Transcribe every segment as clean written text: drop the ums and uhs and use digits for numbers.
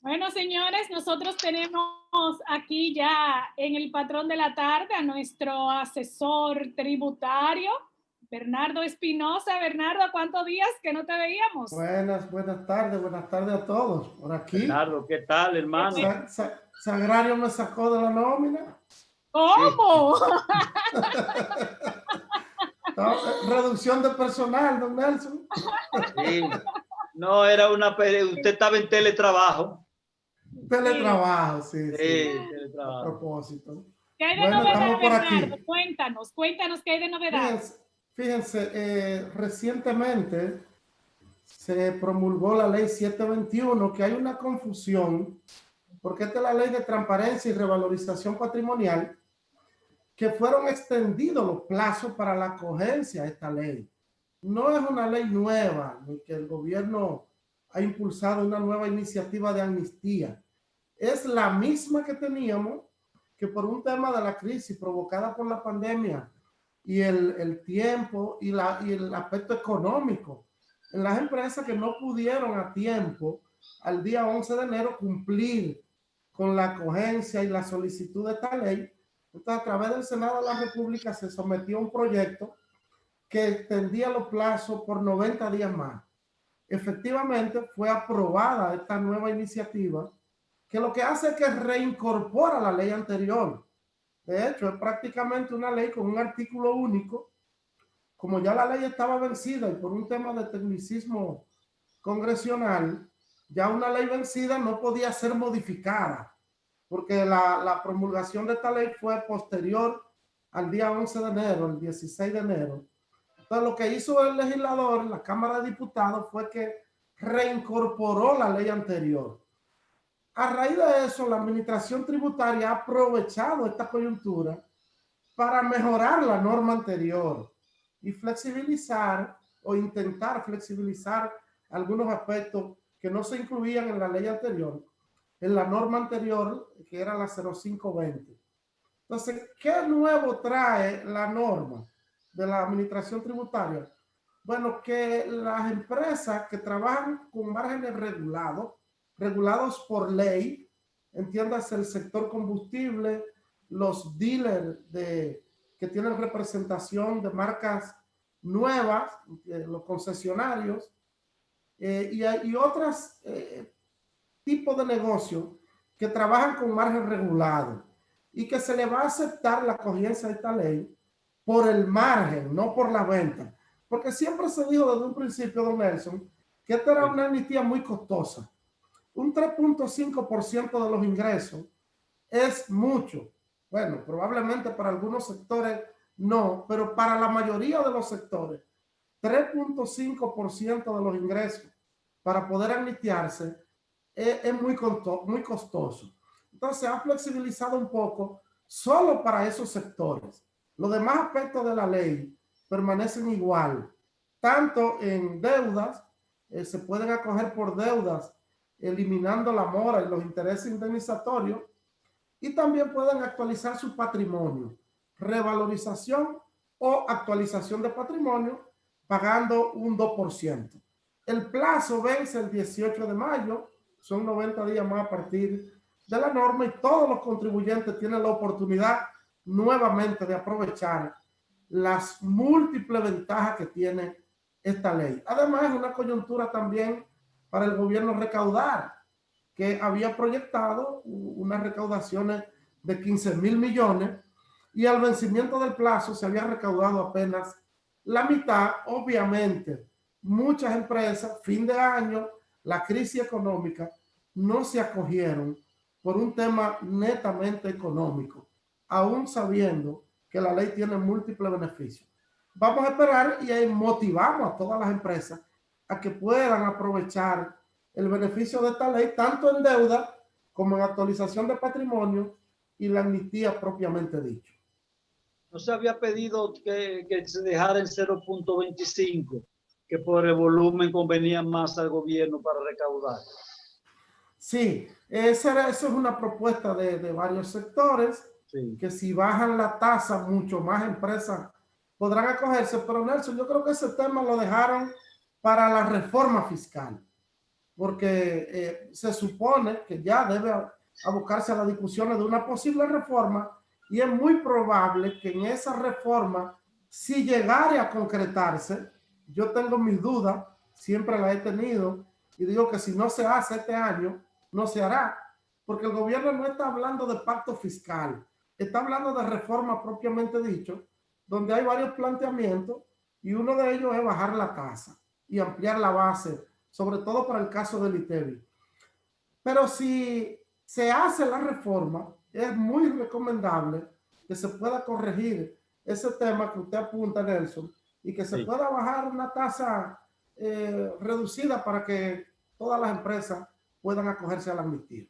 Bueno, señores, nosotros tenemos aquí ya en el patrón de la tarde a nuestro asesor tributario, Bernardo Espinosa. Bernardo, ¿cuántos días que no te veíamos? Buenas tardes a todos. Por aquí, Bernardo, ¿qué tal, Qué hermano? bueno. Sagrario me sacó de la nómina. Sí, ¿Cómo? Reducción de personal, don Nelson. sí. No, usted estaba en teletrabajo. Sí. Teletrabajo, sí, sí. Sí, A teletrabajo. propósito. ¿Qué hay de Bueno, novedad, estamos por Bernardo? aquí. Cuéntanos qué hay de novedad. Fíjense, recientemente se promulgó la ley 721, que hay una confusión, porque esta es la ley de transparencia y revalorización patrimonial, que fueron extendidos los plazos para la acogencia a esta ley. No es una ley nueva, ni que el gobierno ha impulsado una nueva iniciativa de amnistía. Es la misma que teníamos, que por un tema de la crisis provocada por la pandemia y el tiempo y el aspecto económico, en las empresas que no pudieron a tiempo, al día 11 de enero, cumplir con la acogencia y la solicitud de esta ley. Entonces, a través del Senado de la República se sometió a un proyecto que extendía los plazos por 90 días más. Efectivamente, fue aprobada esta nueva iniciativa, que lo que hace es que reincorpora la ley anterior. De hecho, es prácticamente una ley con un artículo único. Como ya la ley estaba vencida y por un tema de tecnicismo congresional, ya una ley vencida no podía ser modificada, porque la promulgación de esta ley fue posterior al día 11 de enero, el 16 de enero. Entonces, lo que hizo el legislador, la Cámara de Diputados, fue que reincorporó la ley anterior. A raíz de eso, la Administración Tributaria ha aprovechado esta coyuntura para mejorar la norma anterior y flexibilizar o intentar flexibilizar algunos aspectos que no se incluían en la ley anterior, en la norma anterior, que era la 0520. Entonces, ¿qué nuevo trae la norma de la Administración Tributaria? Bueno, que las empresas que trabajan con márgenes regulados por ley, entiéndase el sector combustible, los dealers que tienen representación de marcas nuevas, los concesionarios, y otros tipos de negocios que trabajan con margen regulado y que se le va a aceptar la acogencia de esta ley por el margen, no por la venta. Porque siempre se dijo desde un principio, don Nelson, que esta era una amnistía muy costosa. Un 3.5% de los ingresos es mucho. Bueno, probablemente para algunos sectores no, pero para la mayoría de los sectores, 3.5% de los ingresos para poder amnistiarse es muy costoso. Entonces se ha flexibilizado un poco solo para esos sectores. Los demás aspectos de la ley permanecen igual. Tanto en deudas, se pueden acoger por deudas, eliminando la mora y los intereses indemnizatorios, y también pueden actualizar su patrimonio, revalorización o actualización de patrimonio, pagando un 2%. El plazo vence el 18 de mayo, son 90 días más a partir de la norma, y todos los contribuyentes tienen la oportunidad nuevamente de aprovechar las múltiples ventajas que tiene esta ley. Además, es una coyuntura también para el gobierno recaudar, que había proyectado unas recaudaciones de 15.000 millones, y al vencimiento del plazo se había recaudado apenas la mitad. Obviamente, muchas empresas, fin de año, la crisis económica, no se acogieron por un tema netamente económico, aún sabiendo que la ley tiene múltiples beneficios. Vamos a esperar y motivamos a todas las empresas a que puedan aprovechar el beneficio de esta ley, tanto en deuda como en actualización de patrimonio y la amnistía propiamente dicho. No se había pedido que se dejara en 0.25, que por el volumen convenía más al gobierno para recaudar. Sí, eso es una propuesta de varios sectores, Sí. que si bajan la tasa, mucho más empresas podrán acogerse. Pero Nelson, yo creo que ese tema lo dejaron para la reforma fiscal. porque se supone que ya debe abocarse a las discusiones de una posible reforma y es muy probable que en esa reforma, si llegara a concretarse, yo tengo mis dudas, siempre las he tenido, y digo que si no se hace este año, no se hará, porque el gobierno no está hablando de pacto fiscal, está hablando de reforma propiamente dicho, donde hay varios planteamientos y uno de ellos es bajar la tasa y ampliar la base, sobre todo para el caso del ITEVI. Pero si se hace la reforma, es muy recomendable que se pueda corregir ese tema que usted apunta, Nelson, y que se pueda bajar una tasa reducida para que todas las empresas puedan acogerse a la amnistía.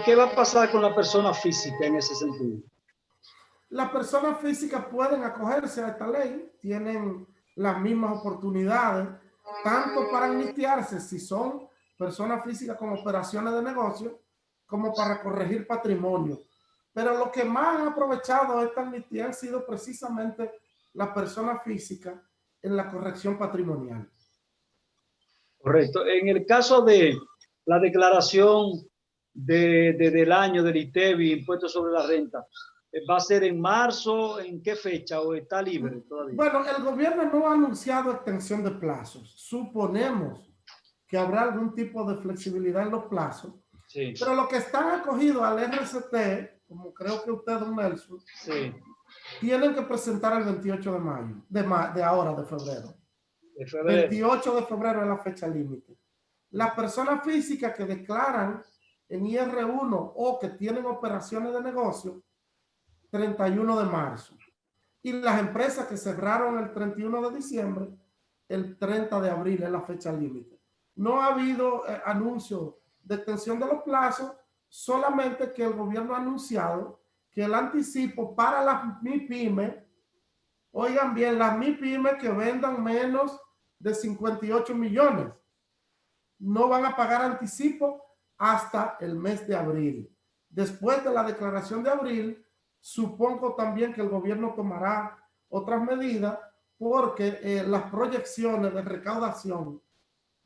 ¿Qué va a pasar con la persona física en ese sentido? Las personas físicas pueden acogerse a esta ley, tienen las mismas oportunidades, tanto para amnistiarse si son personas físicas con operaciones de negocio, como para corregir patrimonio. Pero lo que más han aprovechado esta amnistía han sido precisamente las personas físicas en la corrección patrimonial. Correcto. En el caso de la declaración del año del ITEVI, impuesto sobre la renta, ¿va a ser en marzo? ¿En qué fecha? ¿O está libre todavía? Bueno, el gobierno no ha anunciado extensión de plazos. Suponemos que habrá algún tipo de flexibilidad en los plazos. Sí. Pero los que están acogidos al RCT, como creo que usted, don Nelson, sí, tienen que presentar el 28 de mayo, de ahora, de febrero. 28 de febrero es la fecha límite. Las personas físicas que declaran en IR1 o que tienen operaciones de negocio, 31 de marzo. Y las empresas que cerraron el 31 de diciembre, el 30 de abril es la fecha límite. No ha habido anuncio de extensión de los plazos, solamente que el gobierno ha anunciado que el anticipo para las MIPYME, oigan bien, las MIPYME que vendan menos de 58 millones, no van a pagar anticipo hasta el mes de abril. Después de la declaración de abril, supongo también que el gobierno tomará otras medidas porque las proyecciones de recaudación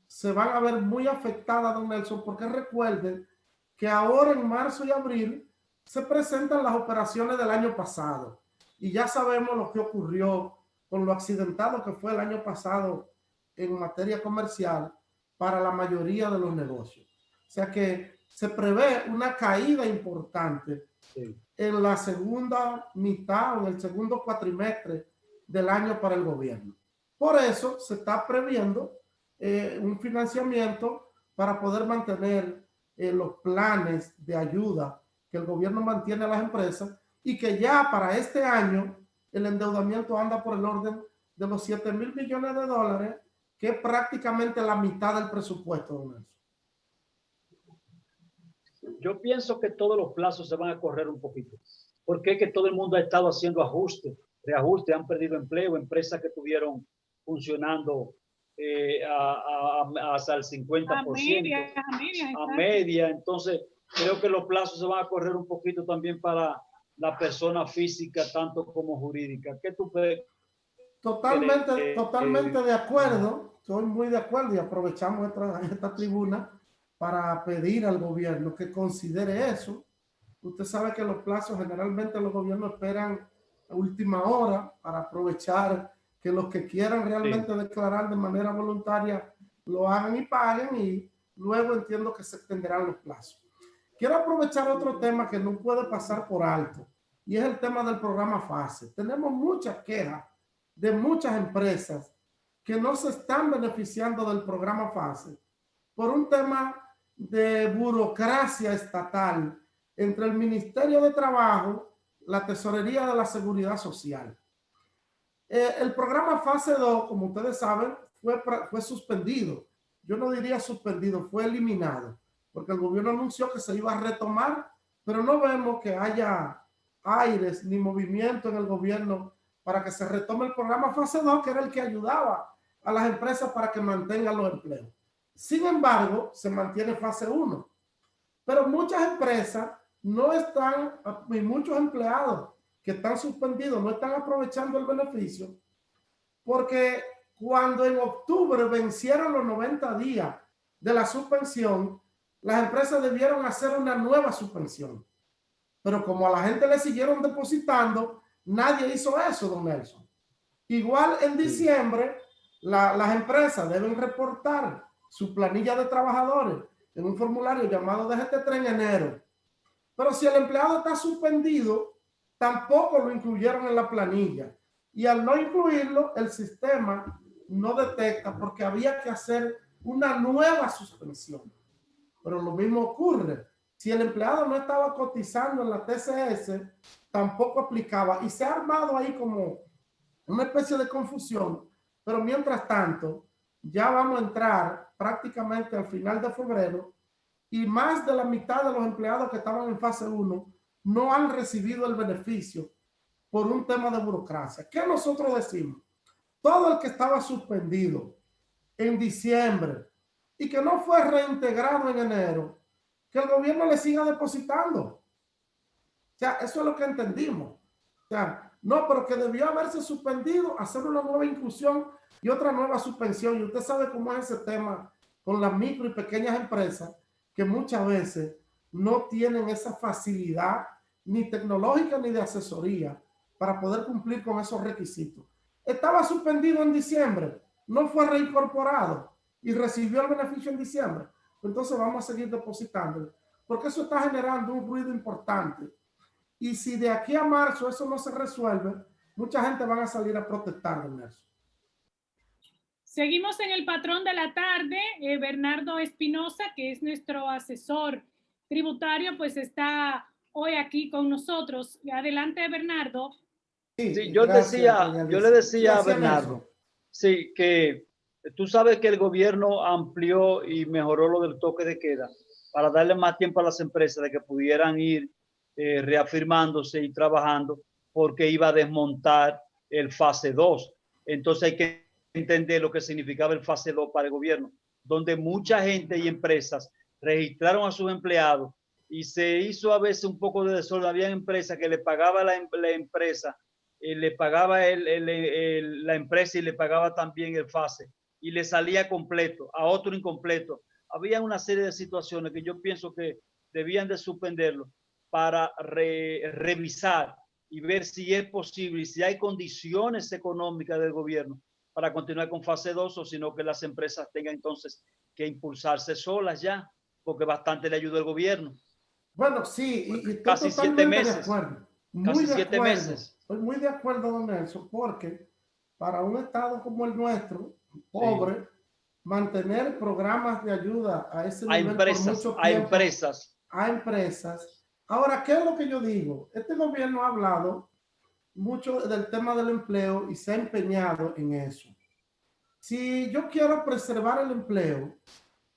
se van a ver muy afectadas, don Nelson, porque recuerden que ahora en marzo y abril se presentan las operaciones del año pasado y ya sabemos lo que ocurrió con lo accidentado que fue el año pasado en materia comercial para la mayoría de los negocios. O sea que se prevé una caída importante en la segunda mitad o en el segundo cuatrimestre del año para el gobierno. Por eso se está previendo un financiamiento para poder mantener los planes de ayuda que el gobierno mantiene a las empresas y que ya para este año el endeudamiento anda por el orden de los 7,000 millones de dólares, que es prácticamente la mitad del presupuesto, don Nelson. Yo pienso que todos los plazos se van a correr un poquito, porque es que todo el mundo ha estado haciendo ajustes, reajustes, han perdido empleo, empresas que estuvieron funcionando hasta el 50%, a media. Entonces, creo que los plazos se van a correr un poquito también para la persona física, tanto como jurídica. ¿Qué tú crees? Totalmente de acuerdo, estoy muy de acuerdo y aprovechamos esta tribuna para pedir al gobierno que considere eso. Usted sabe que los plazos generalmente los gobiernos esperan a última hora para aprovechar que los que quieran realmente declarar de manera voluntaria lo hagan y paguen, y luego entiendo que se extenderán los plazos. Quiero aprovechar otro tema que no puede pasar por alto y es el tema del programa FASE. Tenemos muchas quejas de muchas empresas que no se están beneficiando del programa FASE por un tema de burocracia estatal entre el Ministerio de Trabajo, la Tesorería de la Seguridad Social. El programa Fase 2, como ustedes saben, fue suspendido. Yo no diría suspendido, fue eliminado, porque el gobierno anunció que se iba a retomar, pero no vemos que haya aires ni movimiento en el gobierno para que se retome el programa Fase 2, que era el que ayudaba a las empresas para que mantengan los empleos. Sin embargo, se mantiene Fase 1. Pero muchas empresas no están, y muchos empleados que están suspendidos no están aprovechando el beneficio, porque Cuando en octubre vencieron los 90 días de la suspensión, las empresas debieron hacer una nueva suspensión. Pero como a la gente le siguieron depositando, nadie hizo eso, don Nelson. Igual en diciembre, las empresas deben reportar su planilla de trabajadores en un formulario llamado DGT3 en enero. Pero si el empleado está suspendido, tampoco lo incluyeron en la planilla. Y al no incluirlo, el sistema no detecta porque había que hacer una nueva suspensión. Pero lo mismo ocurre. Si el empleado no estaba cotizando en la TCS, tampoco aplicaba. Y se ha armado ahí como una especie de confusión. Pero mientras tanto, ya vamos a entrar prácticamente al final de febrero y más de la mitad de los empleados que estaban en fase 1 no han recibido el beneficio por un tema de burocracia. ¿Qué nosotros decimos? Todo el que estaba suspendido en diciembre y que no fue reintegrado en enero, que el gobierno le siga depositando. O sea, eso es lo que entendimos. O sea, no, pero que debió haberse suspendido, hacer una nueva inclusión y otra nueva suspensión. Y usted sabe cómo es ese tema con las micro y pequeñas empresas, que muchas veces no tienen esa facilidad ni tecnológica ni de asesoría para poder cumplir con esos requisitos. Estaba suspendido en diciembre, no fue reincorporado y recibió el beneficio en diciembre. Entonces vamos a seguir depositándole, porque eso está generando un ruido importante. Y si de aquí a marzo eso no se resuelve, mucha gente van a salir a protestar en eso. Seguimos en el patrón de la tarde. Bernardo Espinosa, que es nuestro asesor tributario, pues está hoy aquí con nosotros. Adelante, Bernardo. Sí, yo le decía a Bernardo, sí, que tú sabes que el gobierno amplió y mejoró lo del toque de queda para darle más tiempo a las empresas de que pudieran ir reafirmándose y trabajando, porque iba a desmontar el fase 2. Entonces hay que entender lo que significaba el fase 2 para el gobierno, donde mucha gente y empresas registraron a sus empleados y se hizo a veces un poco de desorden. Había empresas que le pagaba la empresa, le pagaba la empresa y le pagaba también el fase y le salía completo, a otro incompleto. Había una serie de situaciones que yo pienso que debían de suspenderlo para revisar y ver si es posible y si hay condiciones económicas del gobierno para continuar con fase 2, o sino que las empresas tengan entonces que impulsarse solas ya, porque bastante le ayuda el gobierno. Bueno, sí, y estoy casi 7 meses. De acuerdo. Casi 7 meses. Estoy muy de acuerdo, don Nelson, porque para un estado como el nuestro, pobre, sí, mantener programas de ayuda a ese nivel por mucho tiempo, a empresas. Ahora, ¿qué es lo que yo digo? Este gobierno ha hablado mucho del tema del empleo y se ha empeñado en eso. Si yo quiero preservar el empleo,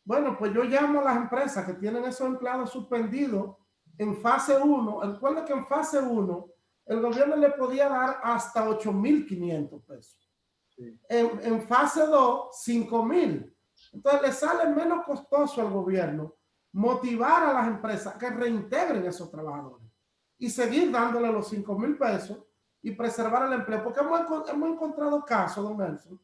bueno, pues yo llamo a las empresas que tienen esos empleados suspendidos en fase 1. Recuerda que en fase 1 el gobierno le podía dar hasta 8.500 pesos. Sí. En fase 2, 5.000. Entonces le sale menos costoso al gobierno motivar a las empresas que reintegren a esos trabajadores y seguir dándole los 5.000 pesos y preservar el empleo. Porque hemos encontrado casos, don Nelson,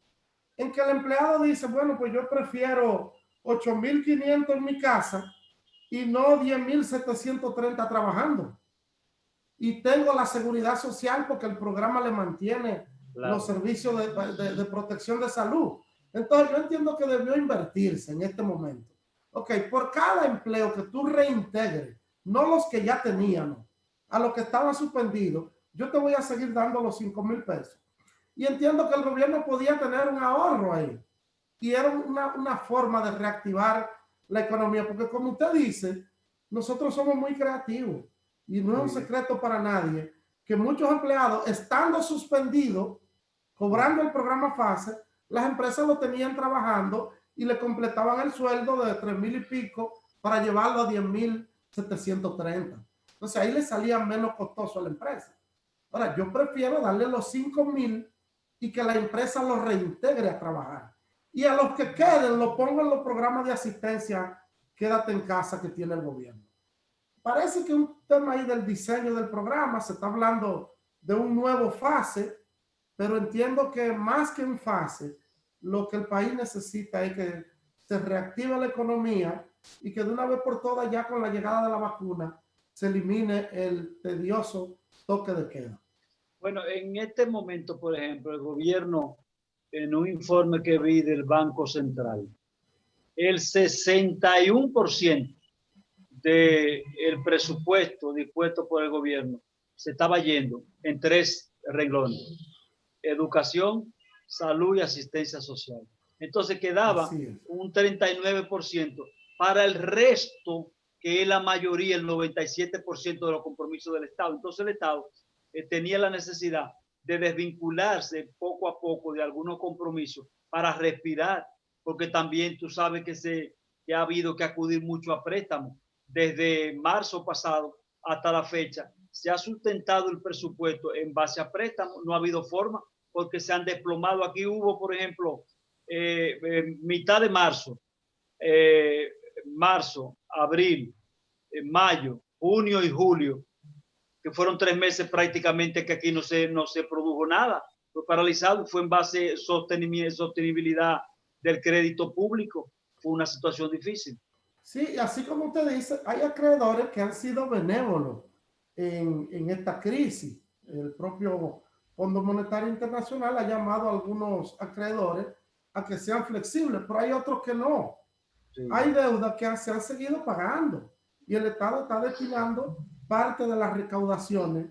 en que el empleado dice, bueno, pues yo prefiero 8.500 en mi casa y no 10.730 trabajando. Y tengo la seguridad social porque el programa le mantiene los servicios de protección de salud. Entonces yo entiendo que debió invertirse en este momento. Ok, por cada empleo que tú reintegres, no los que ya teníamos, a los que estaban suspendidos, yo te voy a seguir dando los 5.000 pesos. Y entiendo que el gobierno podía tener un ahorro ahí. Y era una forma de reactivar la economía, porque como usted dice, nosotros somos muy creativos y no es un secreto para nadie que muchos empleados, estando suspendidos, cobrando el programa FASE, las empresas lo tenían trabajando y le completaban el sueldo de 3.000 y pico para llevarlo a 10.730. Entonces ahí le salía menos costoso a la empresa. Ahora, yo prefiero darle los 5.000 y que la empresa los reintegre a trabajar. Y a los que queden, lo pongo en los programas de asistencia, quédate en casa que tiene el gobierno. Parece que un tema ahí del diseño del programa, se está hablando de un nuevo fase, pero entiendo que más que un fase, lo que el país necesita es que se reactive la economía y que de una vez por todas, ya con la llegada de la vacuna, se elimine el tedioso toque de queda. Bueno, en este momento, por ejemplo, el gobierno, en un informe que vi del Banco Central, el 61% del presupuesto dispuesto por el gobierno se estaba yendo en 3 renglones: educación, salud y asistencia social. Entonces quedaba un 39% para el resto, que es la mayoría, el 97% de los compromisos del Estado. Entonces el Estado tenía la necesidad de desvincularse poco a poco de algunos compromisos para respirar, porque también tú sabes que ha habido que acudir mucho a préstamos. Desde marzo pasado hasta la fecha se ha sustentado el presupuesto en base a préstamos, no ha habido forma porque se han desplomado. Aquí hubo, por ejemplo, mitad de marzo, abril, mayo, junio y julio, que fueron 3 meses prácticamente que aquí no se produjo nada, fue paralizado, fue en base a sostenibilidad del crédito público, fue una situación difícil. Sí, así como usted dice, hay acreedores que han sido benévolos en esta crisis. El propio Fondo Monetario Internacional ha llamado a algunos acreedores a que sean flexibles, pero hay otros que no. Sí. Hay deudas que se han seguido pagando y el Estado está destinando parte de las recaudaciones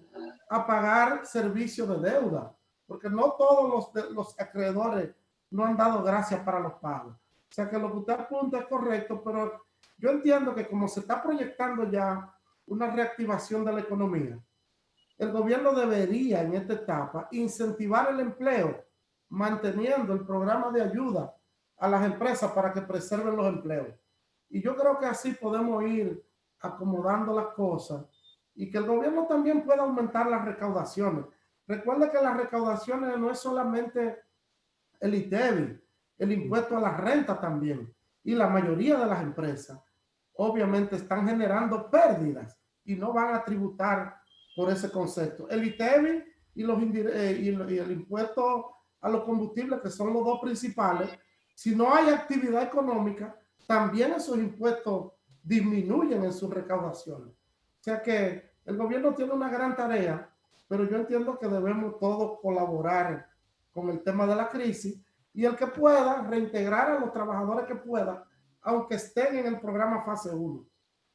a pagar servicios de deuda, porque no todos los acreedores no han dado gracias para los pagos. O sea que lo que usted apunta es correcto, pero yo entiendo que como se está proyectando ya una reactivación de la economía, el gobierno debería en esta etapa incentivar el empleo, manteniendo el programa de ayuda a las empresas para que preserven los empleos. Y yo creo que así podemos ir acomodando las cosas y que el gobierno también pueda aumentar las recaudaciones. Recuerde que las recaudaciones no es solamente el ITEVI, el impuesto a la renta también. Y la mayoría de las empresas obviamente están generando pérdidas y no van a tributar por ese concepto. El ITEVI y el impuesto a los combustibles, que son los dos principales, si no hay actividad económica, también esos impuestos disminuyen en sus recaudaciones. O sea que el gobierno tiene una gran tarea, pero yo entiendo que debemos todos colaborar con el tema de la crisis y el que pueda reintegrar a los trabajadores que pueda, aunque estén en el programa fase 1.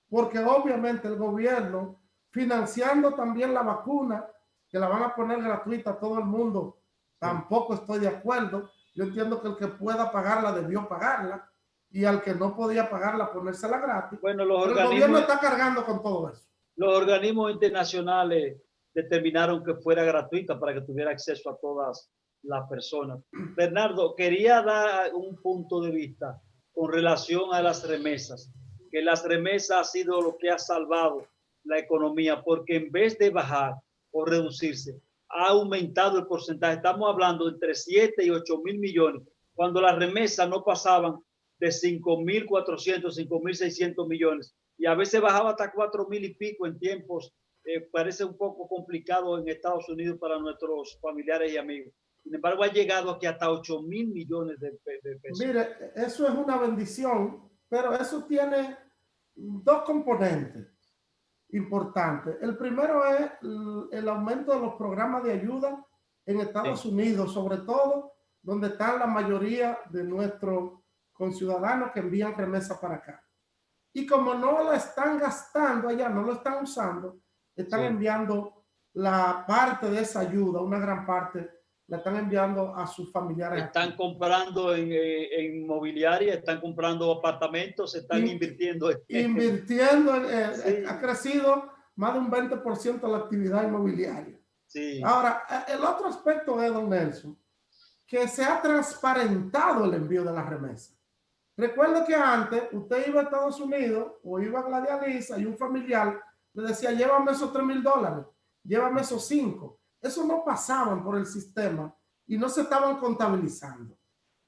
Porque obviamente el gobierno, financiando también la vacuna, que la van a poner gratuita a todo el mundo, tampoco estoy de acuerdo. Yo entiendo que el que pueda pagarla debió pagarla y al que no podía pagarla ponérsela gratis. Bueno, el gobierno está cargando con todo eso. Los organismos internacionales determinaron que fuera gratuita para que tuviera acceso a todas las personas. Bernardo, quería dar un punto de vista con relación a las remesas, que las remesas ha sido lo que ha salvado la economía, porque en vez de bajar o reducirse, ha aumentado el porcentaje. Estamos hablando de entre 7 y 8 mil millones, cuando las remesas no pasaban de 5.400, 5.600 millones, y a veces bajaba hasta 4.000 y pico en tiempos. Parece un poco complicado en Estados Unidos para nuestros familiares y amigos. Sin embargo, ha llegado aquí hasta 8.000 millones de pesos. Mire, eso es una bendición, pero eso tiene dos componentes importantes. El primero es el aumento de los programas de ayuda en Estados Unidos, sobre todo donde están la mayoría de nuestros conciudadanos que envían remesas para acá. Y como no la están gastando allá, no lo están usando, están enviando la parte de esa ayuda, una gran parte, la están enviando a sus familiares. Están comprando en inmobiliaria, están comprando apartamentos, están invirtiendo. Invirtiendo, ha crecido más de un 20% la actividad inmobiliaria. Sí. Ahora, el otro aspecto es, don Nelson, que se ha transparentado el envío de las remesas. Recuerdo que antes usted iba a Estados Unidos o iba a Gladialisa y un familiar le decía, llévame esos $3,000, llévame esos 5. Eso no pasaban por el sistema y no se estaban contabilizando.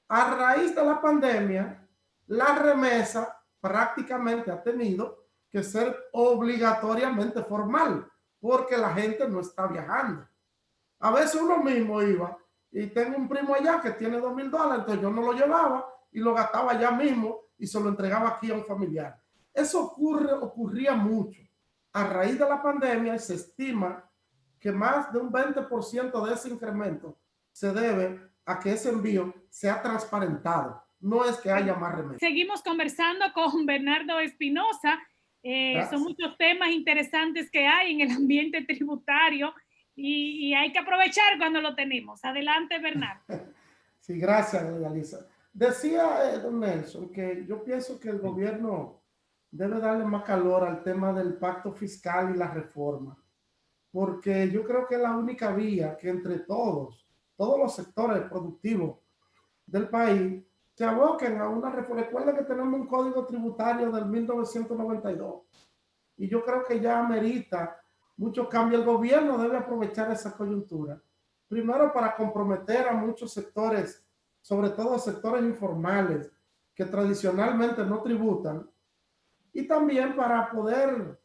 A raíz de la pandemia, la remesa prácticamente ha tenido que ser obligatoriamente formal porque la gente no está viajando. A veces uno mismo iba Y tengo un primo allá que tiene $2,000, entonces yo no lo llevaba y lo gastaba allá mismo y se lo entregaba aquí a un familiar. Eso ocurría mucho. A raíz de la pandemia se estima que más de un 20% de ese incremento se debe a que ese envío sea transparentado. No es que haya más remedio. Seguimos conversando con Bernardo Espinosa. Son muchos temas interesantes que hay en el ambiente tributario y hay que aprovechar cuando lo tenemos. Adelante, Bernardo. Sí, gracias, Lisa. Decía don Nelson que yo pienso que el gobierno debe darle más calor al tema del pacto fiscal y la reforma, porque yo creo que es la única vía que entre todos los sectores productivos del país se aboquen a una reforma. Recuerda que tenemos un código tributario del 1992 y yo creo que ya amerita muchos cambios. El gobierno debe aprovechar esa coyuntura, primero para comprometer a muchos sectores, sobre todo sectores informales que tradicionalmente no tributan, y también para poder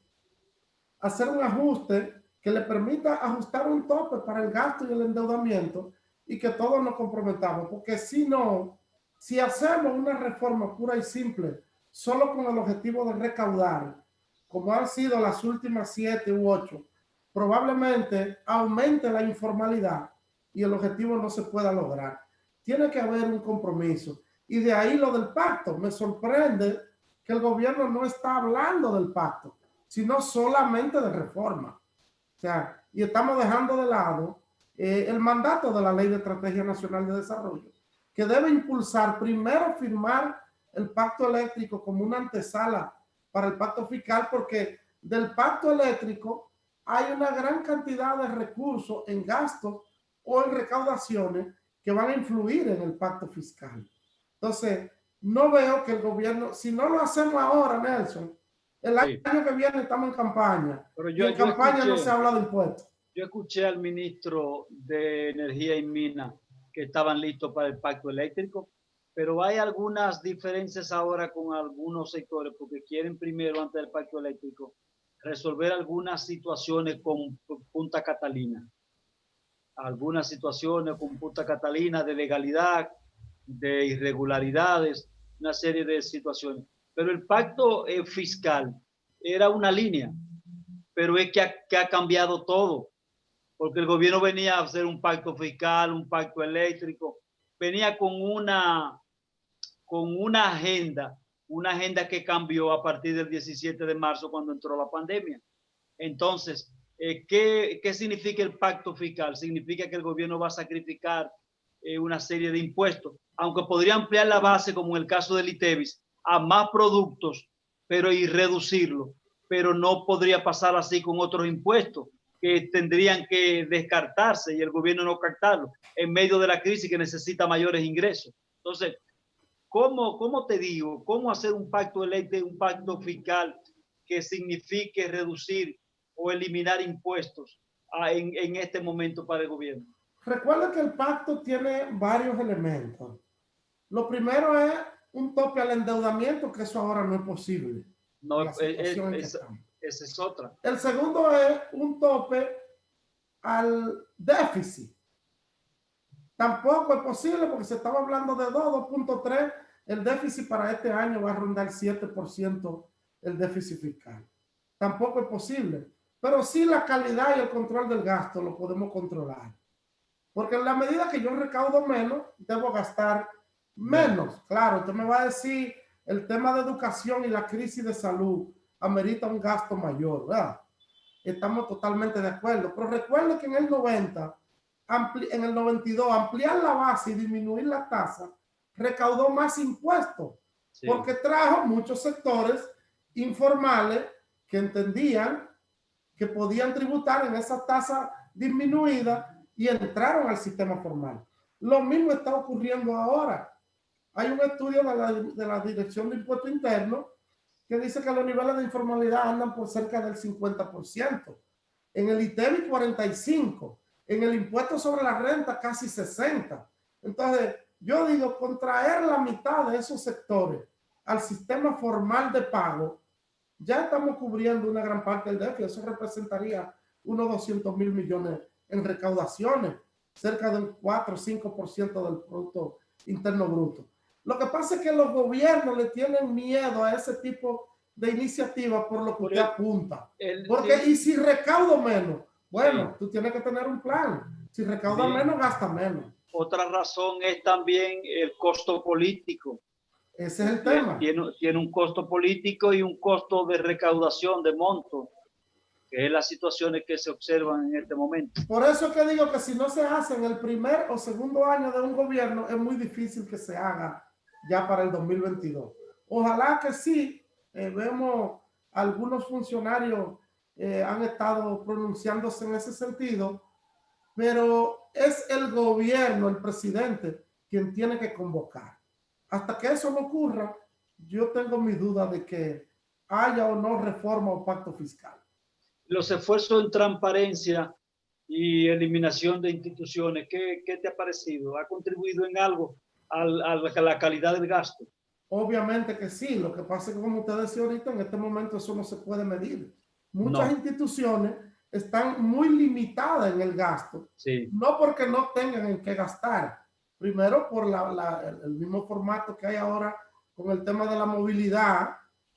hacer un ajuste que le permita ajustar un tope para el gasto y el endeudamiento y que todos nos comprometamos, porque si no, si hacemos una reforma pura y simple solo con el objetivo de recaudar, como han sido las últimas 7 u 8, probablemente aumente la informalidad y el objetivo no se pueda lograr. Tiene que haber un compromiso. Y de ahí lo del pacto. Me sorprende que el gobierno no está hablando del pacto, sino solamente de reforma. O sea, y estamos dejando de lado el mandato de la Ley de Estrategia Nacional de Desarrollo, que debe impulsar primero firmar el pacto eléctrico como una antesala para el pacto fiscal, porque del pacto eléctrico hay una gran cantidad de recursos en gastos o en recaudaciones que van a influir en el pacto fiscal. Entonces, no veo que el gobierno, si no lo hacemos ahora, Nelson, el año que viene estamos en campaña. Pero en campaña no se habla de impuestos. Yo escuché al ministro de Energía y Minas que estaban listos para el pacto eléctrico, pero hay algunas diferencias ahora con algunos sectores porque quieren primero, antes del pacto eléctrico, resolver algunas situaciones con Punta Catalina. Algunas situaciones con Punta Catalina de legalidad, de irregularidades, una serie de situaciones. Pero el pacto fiscal era una línea, pero es que ha cambiado todo, porque el gobierno venía a hacer un pacto fiscal, un pacto eléctrico, venía con una agenda que cambió a partir del 17 de marzo cuando entró la pandemia. Entonces, ¿qué significa el pacto fiscal? Significa que el gobierno va a sacrificar una serie de impuestos, aunque podría ampliar la base, como en el caso del ITEVIS, a más productos, pero y reducirlo, pero no podría pasar así con otros impuestos que tendrían que descartarse y el gobierno no captarlo en medio de la crisis que necesita mayores ingresos. Entonces, ¿cómo te digo? ¿Cómo hacer un pacto eléctrico, un pacto fiscal que signifique reducir o eliminar impuestos en este momento para el gobierno? Recuerda que el pacto tiene varios elementos. Lo primero es un tope al endeudamiento, que eso ahora no es posible. No, esa es otra. El segundo es un tope al déficit. Tampoco es posible porque se estaba hablando de 2.3. El déficit para este año va a rondar 7% el déficit fiscal. Tampoco es posible. Pero sí la calidad y el control del gasto lo podemos controlar. Porque en la medida que yo recaudo menos, debo gastar menos. Claro, usted me va a decir, el tema de educación y la crisis de salud amerita un gasto mayor, ¿verdad? Estamos totalmente de acuerdo. Pero recuerde que en el 90, en el 92, ampliar la base y disminuir la tasa recaudó más impuestos, sí, porque trajo muchos sectores informales que entendían que podían tributar en esa tasa disminuida y entraron al sistema formal. Lo mismo está ocurriendo ahora. Hay un estudio de la Dirección de Impuestos Internos que dice que los niveles de informalidad andan por cerca del 50%. En el ITEVI 45%. En el impuesto sobre la renta casi 60%. Entonces, yo digo, contraer la mitad de esos sectores al sistema formal de pago, ya estamos cubriendo una gran parte del déficit. Eso representaría unos 200,000 millones en recaudaciones. cerca de un 4 o 5% del Producto Interno Bruto. Lo que pasa es que los gobiernos le tienen miedo a ese tipo de iniciativas por lo que usted apunta. Porque, y si recaudo menos, bueno, tú tienes que tener un plan. Si recauda menos, gasta menos. Otra razón es también el costo político. Ese es el tema. Tiene un costo político y un costo de recaudación de monto, que es las situaciones que se observan en este momento. Por eso que digo que si no se hace en el primer o segundo año de un gobierno, es muy difícil que se haga ya para el 2022. Ojalá que sí. Vemos algunos funcionarios han estado pronunciándose en ese sentido, pero es el gobierno, el presidente, quien tiene que convocar. Hasta que eso no ocurra, yo tengo mi duda de que haya o no reforma o pacto fiscal. Los esfuerzos en transparencia y eliminación de instituciones, ¿qué te ha parecido? ¿Ha contribuido en algo a la calidad del gasto? Obviamente que sí. Lo que pasa es que, como usted decía ahorita, en este momento eso no se puede medir. Muchas instituciones están muy limitadas en el gasto. Sí. No porque no tengan en qué gastar. Primero, por el mismo formato que hay ahora con el tema de la movilidad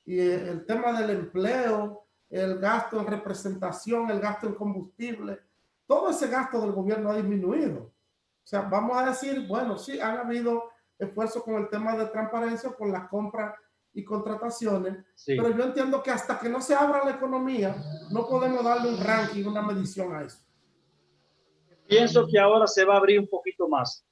y el tema del empleo, el gasto en representación, el gasto en combustible. Todo ese gasto del gobierno ha disminuido. O sea, vamos a decir, bueno, sí, han habido esfuerzos con el tema de transparencia, con las compras y contrataciones, pero yo entiendo que hasta que no se abra la economía, no podemos darle un ranking, una medición a eso. Pienso que ahora se va a abrir un poquito más,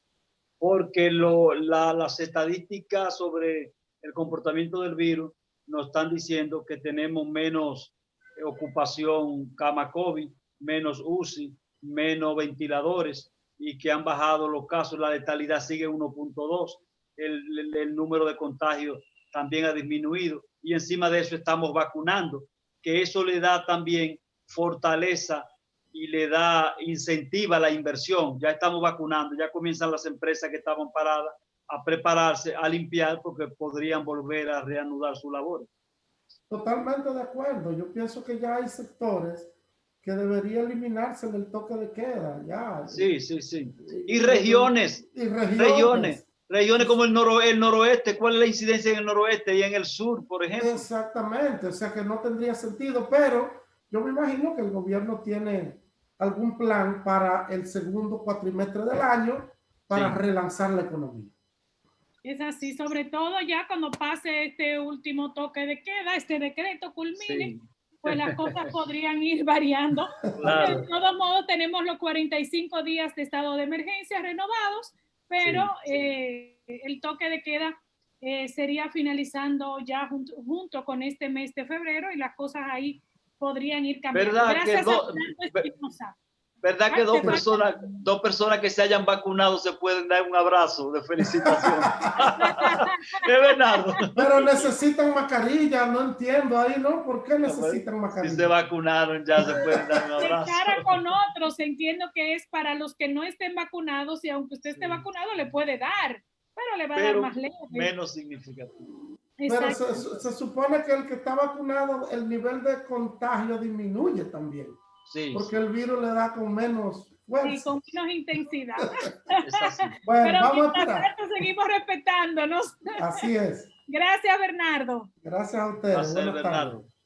porque las estadísticas sobre el comportamiento del virus nos están diciendo que tenemos menos ocupación cama COVID, menos UCI, menos ventiladores, y que han bajado los casos, la letalidad sigue 1.2, el número de contagios también ha disminuido, y encima de eso estamos vacunando, que eso le da también fortaleza y le da incentiva a la inversión. Ya estamos vacunando, ya comienzan las empresas que estaban paradas a prepararse, a limpiar, porque podrían volver a reanudar su labor. Totalmente de acuerdo. Yo pienso que ya hay sectores que debería eliminarse el toque de queda. Ya. Sí. Y regiones. Regiones como el noroeste. ¿Cuál es la incidencia en el noroeste y en el sur, por ejemplo? Exactamente. O sea que no tendría sentido, pero yo me imagino que el gobierno tiene algún plan para el segundo cuatrimestre del año para relanzar la economía. Es así, sobre todo ya cuando pase este último toque de queda, este decreto culmine, pues las cosas podrían ir variando. Claro. De todos modos, tenemos los 45 días de estado de emergencia renovados, pero el toque de queda sería finalizando ya junto con este mes de febrero y las cosas ahí podrían ir cambiando. ¿Verdad? Gracias a Espinosa. ¿Verdad que dos personas que se hayan vacunado se pueden dar un abrazo de felicitación? Es Bernardo. Pero necesitan mascarilla, no entiendo ahí, ¿no? ¿Por qué necesitan mascarilla? Si se vacunaron ya se pueden dar un abrazo. De cara con otros, entiendo que es para los que no estén vacunados y aunque usted esté vacunado le puede dar, pero le va a dar más lejos. Menos significativo. Pero se supone que el que está vacunado, el nivel de contagio disminuye también. Sí, porque el virus le da con menos fuerza. Sí, con menos intensidad. Bueno, pero vamos a esperar. Seguimos respetándonos. Así es. Gracias, Bernardo. Gracias a ustedes. Bernardo.